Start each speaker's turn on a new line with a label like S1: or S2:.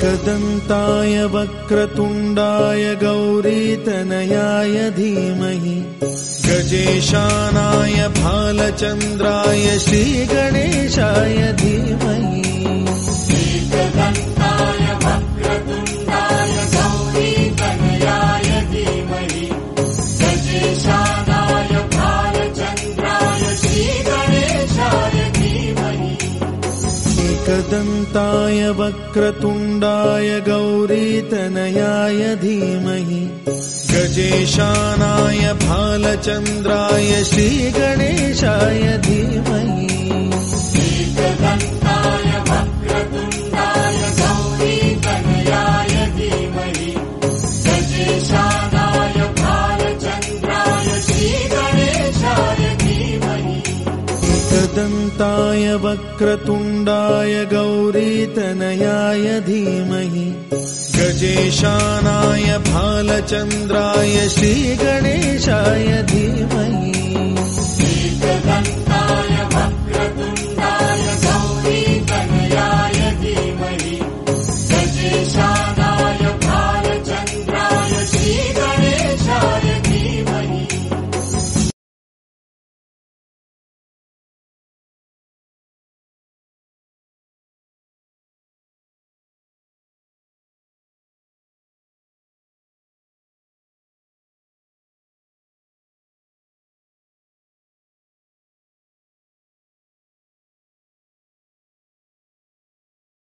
S1: एकदन्ताय वक्रतुण्डाय गौरीतनयाय धीमहि गजेशानाय भालचन्द्राय श्रीगणेशाय धीमहि
S2: एकदन्ताय वक्रतुण्डाय गौरीतनयाय धीमहि गजेशानाय भालचन्द्राय श्रीगणेशाय धीमहि
S1: एकदन्ताय वक्रतुण्डाय गौरीतनयाय धीमहि गजेशानाय भालचन्द्राय श्रीगणेशाय धीमहि
S2: एकदन्ताय वक्रतुण्डाय गौरीतनयाय धीमहि गजेशानाय भालचन्द्राय श्रीगणेशाय धीमहि
S1: एकदन्ताय वक्रतुण्डाय गौरीतनयाय धीमहि गजेशानाय भालचन्द्राय श्रीगणेशाय धीमहि